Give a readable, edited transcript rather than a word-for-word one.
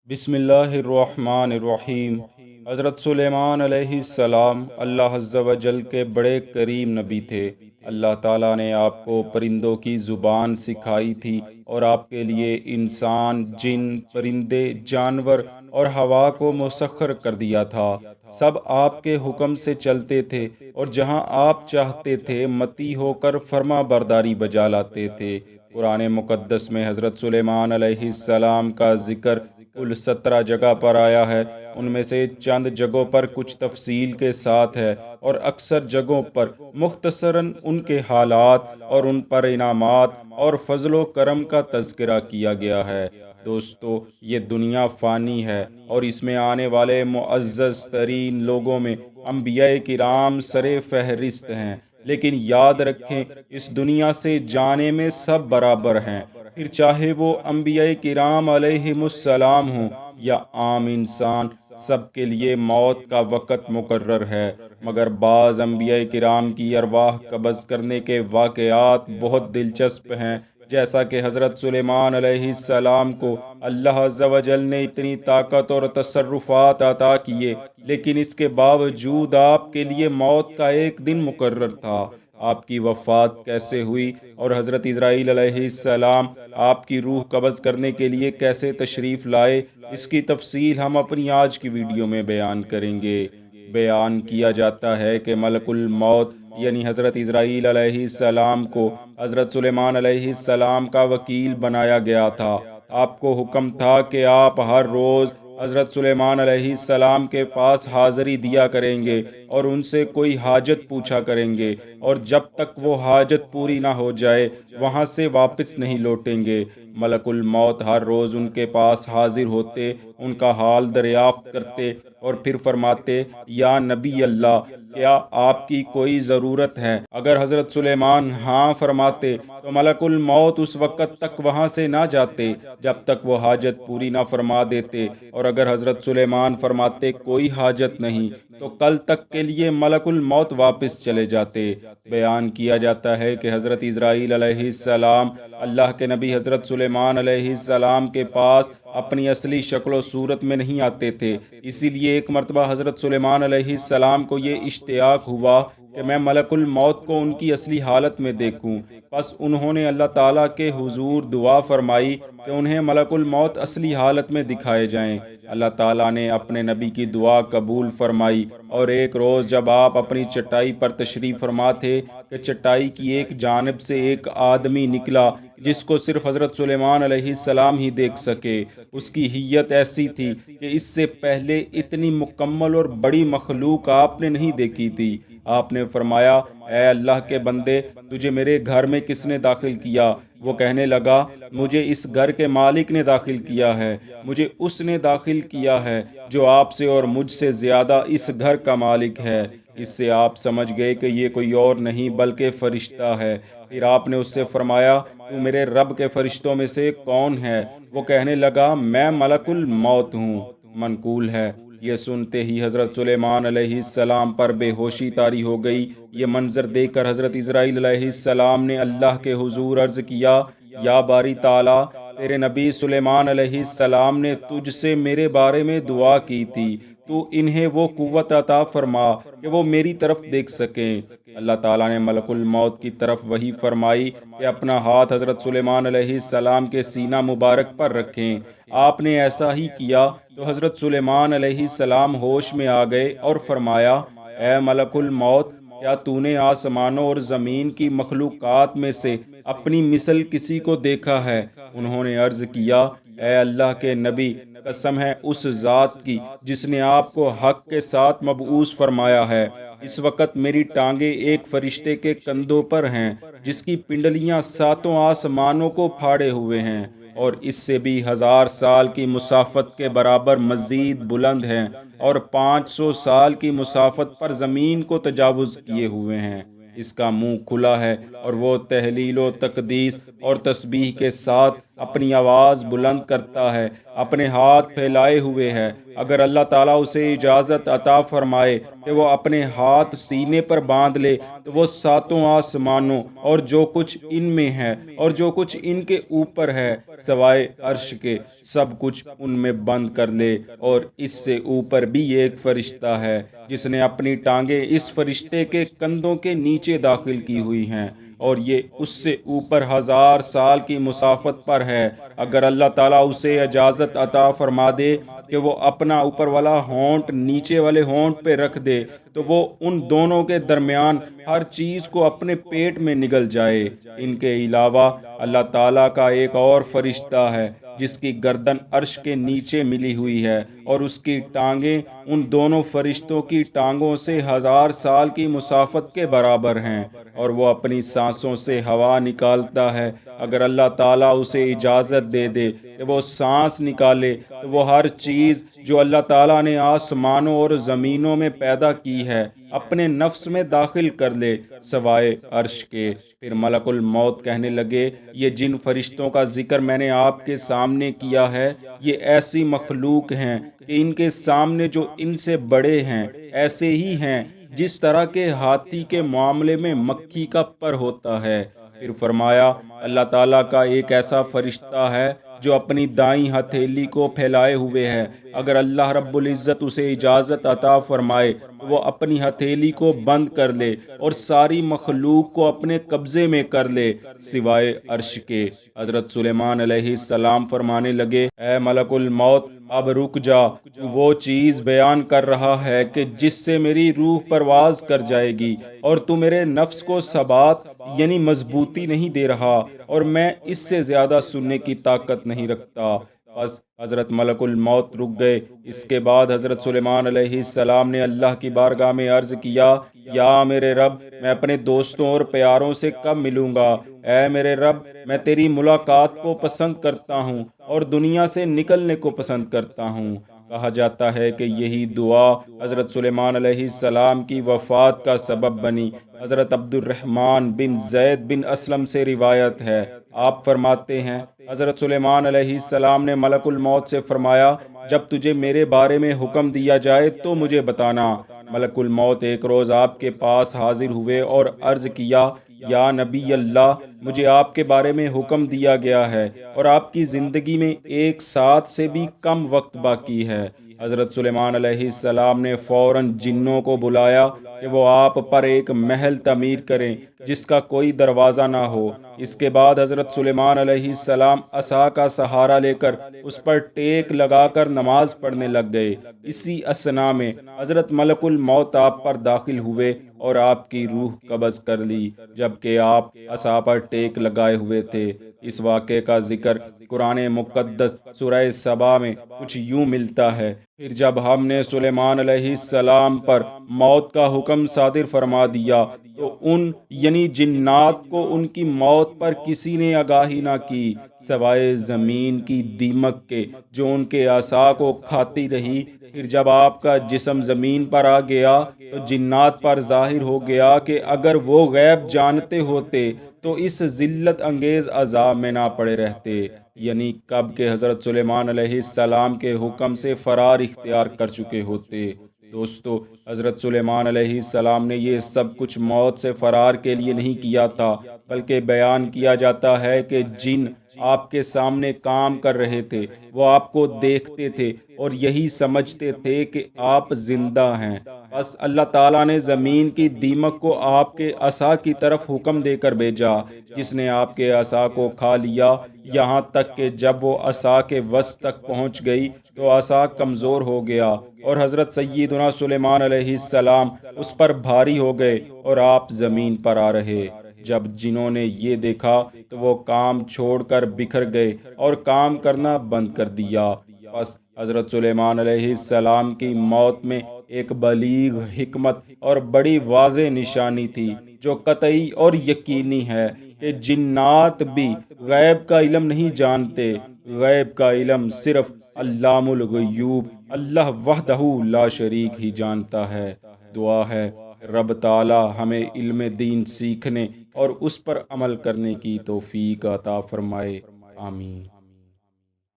بسم اللہ الرحمن الرحیم۔ حضرت سلیمان علیہ السلام اللہ عز و جل کے بڑے کریم نبی تھے۔ اللہ تعالیٰ نے آپ کو پرندوں کی زبان سکھائی تھی اور آپ کے لیے انسان، جن، پرندے، جانور اور ہوا کو مسخر کر دیا تھا۔ سب آپ کے حکم سے چلتے تھے اور جہاں آپ چاہتے تھے متی ہو کر فرما برداری بجا لاتے تھے۔ قرآن مقدس میں حضرت سلیمان علیہ السلام کا ذکر کل 17 جگہ پر آیا ہے۔ ان میں سے چند جگہوں پر کچھ تفصیل کے ساتھ ہے اور اکثر جگہوں پر مختصراً ان کے حالات اور ان پر انعامات اور فضل و کرم کا تذکرہ کیا گیا ہے۔ دوستو، یہ دنیا فانی ہے اور اس میں آنے والے معزز ترین لوگوں میں انبیاء کرام سر فہرست ہیں، لیکن یاد رکھیں اس دنیا سے جانے میں سب برابر ہیں، پھر چاہے وہ انبیاء کرام علیہم السلام ہوں یا عام انسان، سب کے لیے موت کا وقت مقرر ہے۔ مگر بعض انبیاء کرام کی ارواح قبض کرنے کے واقعات بہت دلچسپ ہیں، جیسا کہ حضرت سلیمان علیہ السلام کو اللہ عز و جل نے اتنی طاقت اور تصرفات عطا کیے، لیکن اس کے باوجود آپ کے لیے موت کا ایک دن مقرر تھا۔ آپ کی وفات کیسے ہوئی اور حضرت اسرائیل علیہ السلام آپ کی روح قبض کرنے کے لیے کیسے تشریف لائے، اس کی تفصیل ہم اپنی آج کی ویڈیو میں بیان کریں گے۔ بیان کیا جاتا ہے کہ ملک الموت یعنی حضرت اسرائیل علیہ السلام کو حضرت سلیمان علیہ السلام کا وکیل بنایا گیا تھا۔ آپ کو حکم تھا کہ آپ ہر روز حضرت سلیمان علیہ السلام کے پاس حاضری دیا کریں گے اور ان سے کوئی حاجت پوچھا کریں گے، اور جب تک وہ حاجت پوری نہ ہو جائے وہاں سے واپس نہیں لوٹیں گے۔ ملک الموت ہر روز ان کے پاس حاضر ہوتے، ان کا حال دریافت کرتے اور پھر فرماتے، یا نبی اللہ، کیا آپ کی کوئی ضرورت ہے؟ اگر حضرت سلیمان ہاں فرماتے تو ملک الموت اس وقت تک وہاں سے نہ جاتے جب تک وہ حاجت پوری نہ فرما دیتے، اور اگر حضرت سلیمان فرماتے کوئی حاجت نہیں تو کل تک کے لیے ملک الموت واپس چلے جاتے۔ بیان کیا جاتا ہے کہ حضرت اسرائیل علیہ السلام اللہ کے نبی حضرت سلیمان علیہ السلام کے پاس اپنی اصلی شکل و صورت میں نہیں آتے تھے، اسی لیے ایک مرتبہ حضرت سلیمان علیہ السلام کو یہ اشتیاق ہوا کہ میں ملک الموت کو ان کی اصلی حالت میں دیکھوں۔ پس انہوں نے اللہ تعالیٰ کے حضور دعا فرمائی کہ انہیں ملک الموت اصلی حالت میں دکھائے جائیں۔ اللہ تعالیٰ نے اپنے نبی کی دعا قبول فرمائی، اور ایک روز جب آپ اپنی چٹائی پر تشریف فرما تھے کہ چٹائی کی ایک جانب سے ایک آدمی نکلا جس کو صرف حضرت سلیمان علیہ السلام ہی دیکھ سکے۔ اس کی ہیئت ایسی تھی کہ اس سے پہلے اتنی مکمل اور بڑی مخلوق آپ نے نہیں دیکھی تھی۔ آپ نے فرمایا، اے اللہ کے بندے، تجھے میرے گھر میں کس نے داخل کیا؟ وہ کہنے لگا، مجھے اس گھر کے مالک نے داخل کیا ہے، مجھے اس نے داخل کیا ہے جو آپ سے اور مجھ سے زیادہ اس گھر کا مالک ہے۔ اس سے آپ سمجھ گئے کہ یہ کوئی اور نہیں بلکہ فرشتہ ہے۔ پھر آپ نے اس سے فرمایا، تو میرے رب کے فرشتوں میں سے کون ہے؟ وہ کہنے لگا، میں ملک الموت ہوں۔ منقول ہے، یہ سنتے ہی حضرت سلیمان علیہ السلام پر بے ہوشی طاری ہو گئی۔ یہ منظر دیکھ کر حضرت اسرائیل علیہ السلام نے اللہ کے حضور عرض کیا، یا باری تعالیٰ، تیرے نبی سلیمان علیہ السلام نے تجھ سے میرے بارے میں دعا کی تھی، تو انہیں وہ قوت عطا فرما کہ وہ میری طرف دیکھ سکیں۔ اللہ تعالیٰ نے ملک الموت کی طرف وحی فرمائی کہ اپنا ہاتھ حضرت سلیمان علیہ السلام کے سینہ مبارک پر رکھیں۔ آپ نے ایسا ہی کیا تو حضرت سلیمان علیہ السلام ہوش میں آ گئے اور فرمایا، اے ملک الموت، کیا تو نے آسمانوں اور زمین کی مخلوقات میں سے اپنی مثل کسی کو دیکھا ہے؟ انہوں نے عرض کیا، اے اللہ کے نبی، قسم ہے اس ذات کی جس نے آپ کو حق کے ساتھ مبعوث فرمایا ہے، اس وقت میری ٹانگیں ایک فرشتے کے کندھوں پر ہیں جس کی پنڈلیاں ساتوں آسمانوں کو پھاڑے ہوئے ہیں، اور اس سے بھی 1000 سال کی مسافت کے برابر مزید بلند ہیں، اور 500 سال کی مسافت پر زمین کو تجاوز کیے ہوئے ہیں۔ اس کا منہ کھلا ہے اور وہ تہلیل و تقدیس اور تسبیح کے ساتھ اپنی آواز بلند کرتا ہے، اپنے ہاتھ پھیلائے ہوئے ہے، اگر اللہ تعالیٰ اسے اجازت عطا فرمائے کہ وہ اپنے ہاتھ سینے پر باندھ لے تو وہ ساتوں آسمانوں اور جو کچھ ان میں ہے اور جو کچھ ان کے اوپر ہے سوائے عرش کے سب کچھ ان میں بند کر لے۔ اور اس سے اوپر بھی ایک فرشتہ ہے جس نے اپنی ٹانگیں اس فرشتے کے کندھوں کے نیچے داخل کی ہوئی ہیں، اور یہ اس سے اوپر 1000 سال کی مسافت پر ہے۔ اگر اللہ تعالیٰ اسے اجازت عطا فرما دے کہ وہ اپنا اوپر والا ہونٹ نیچے والے ہونٹ پہ رکھ دے تو وہ ان دونوں کے درمیان ہر چیز کو اپنے پیٹ میں نگل جائے۔ ان کے علاوہ اللہ تعالیٰ کا ایک اور فرشتہ ہے جس کی گردن عرش کے نیچے ملی ہوئی ہے، اور اس کی ٹانگیں ان دونوں فرشتوں کی ٹانگوں سے 1000 سال کی مسافت کے برابر ہیں، اور وہ اپنی سانسوں سے ہوا نکالتا ہے۔ اگر اللہ تعالیٰ اسے اجازت دے دے کہ وہ سانس نکالے تو وہ ہر چیز جو اللہ تعالیٰ نے آسمانوں اور زمینوں میں پیدا کی ہے اپنے نفس میں داخل کر لے سوائے عرش کے۔ پھر ملک الموت کہنے لگے، یہ جن فرشتوں کا ذکر میں نے آپ کے سامنے کیا ہے یہ ایسی مخلوق ہیں کہ ان کے سامنے جو ان سے بڑے ہیں ایسے ہی ہیں جس طرح کے ہاتھی کے معاملے میں مکھی کا پر ہوتا ہے۔ پھر فرمایا، اللہ تعالیٰ کا ایک ایسا فرشتہ ہے جو اپنی دائیں ہتھیلی کو پھیلائے ہوئے ہے۔ اگر اللہ رب العزت اسے اجازت عطا فرمائے تو وہ اپنی ہتھیلی کو بند کر لے اور ساری مخلوق کو اپنے قبضے میں کر لے سوائے عرش کے۔ حضرت سلیمان علیہ السلام فرمانے لگے، اے ملک الموت، اب رک جا، تو وہ چیز بیان کر رہا ہے کہ جس سے میری روح پرواز کر جائے گی، اور تو میرے نفس کو ثبات یعنی مضبوطی نہیں دے رہا، اور میں اس سے زیادہ سننے کی طاقت نہیں رکھتا۔ بس حضرت ملک الموت رک گئے۔ اس کے بعد حضرت سلیمان علیہ السلام نے اللہ کی بارگاہ میں عرض کیا، یا میرے رب، میں اپنے دوستوں اور پیاروں سے کب ملوں گا؟ اے میرے رب، میں تیری ملاقات کو پسند کرتا ہوں اور دنیا سے نکلنے کو پسند کرتا ہوں۔ کہا جاتا ہے کہ یہی دعا حضرت سلیمان علیہ السلام کی وفات کا سبب بنی۔ حضرت عبد الرحمن بن زید بن اسلم سے روایت ہے، آپ فرماتے ہیں، حضرت سلیمان علیہ السلام نے ملک الموت سے فرمایا، جب تجھے میرے بارے میں حکم دیا جائے تو مجھے بتانا۔ ملک الموت ایک روز آپ کے پاس حاضر ہوئے اور عرض کیا، یا نبی اللہ، مجھے آپ کے بارے میں حکم دیا گیا ہے اور آپ کی زندگی میں 1 ساتھ سے بھی کم وقت باقی ہے۔ حضرت سلیمان علیہ السلام نے فوراً جنوں کو بلایا کہ وہ آپ پر ایک محل تعمیر کریں جس کا کوئی دروازہ نہ ہو۔ اس کے بعد حضرت سلیمان علیہ السلام عصا کا سہارا لے کر اس پر ٹیک لگا کر نماز پڑھنے لگ گئے۔ اسی اثنا میں حضرت ملک الموت آپ پر داخل ہوئے اور آپ کی روح قبض کر لی جبکہ آپ عصا پر ٹیک لگائے ہوئے تھے۔ اس واقعے کا ذکر قرآن مقدس سورہ سبا میں کچھ یوں ملتا ہے، پھر جب ہم نے سلیمان علیہ السلام پر موت کا حکم صادر فرما دیا تو ان یعنی جنات کو ان کی موت پر کسی نے آگاہی نہ کی سوائے زمین کی دیمک کے جو ان کے عصا کو کھاتی رہی۔ پھر جب آپ کا جسم زمین پر آ گیا تو جنات پر ظاہر ہو گیا کہ اگر وہ غیب جانتے ہوتے تو اس ذلت انگیز عذاب میں نہ پڑے رہتے، یعنی کب کہ حضرت سلیمان علیہ السلام کے حکم سے فرار اختیار کر چکے ہوتے۔ دوستو، حضرت سلیمان علیہ السلام نے یہ سب کچھ موت سے فرار کے لیے نہیں کیا تھا، بلکہ بیان کیا جاتا ہے کہ جن آپ کے سامنے کام کر رہے تھے وہ آپ کو دیکھتے تھے اور یہی سمجھتے تھے کہ آپ زندہ ہیں۔ بس اللہ تعالیٰ نے زمین کی دیمک کو آپ کے عصا کی طرف حکم دے کر بھیجا، جس نے آپ کے عصا کو کھا لیا، یہاں تک کہ جب وہ عصا کے وسط تک پہنچ گئی تو عصا کمزور ہو گیا اور حضرت سیدنا سلیمان علیہ السلام اس پر بھاری ہو گئے اور آپ زمین پر آ رہے۔ جب جنہوں نے یہ دیکھا تو وہ کام چھوڑ کر بکھر گئے اور کام کرنا بند کر دیا۔ بس حضرت سلیمان علیہ السلام کی موت میں ایک بلیغ حکمت اور بڑی واضح نشانی تھی جو قطعی اور یقینی ہے کہ جنات بھی غیب کا علم نہیں جانتے۔ غیب کا علم صرف علام الغیوب اللہ وحدہ لا شریک ہی جانتا ہے۔ دعا ہے رب تعالی ہمیں علم دین سیکھنے اور اس پر عمل کرنے کی توفیق عطا فرمائے، آمین۔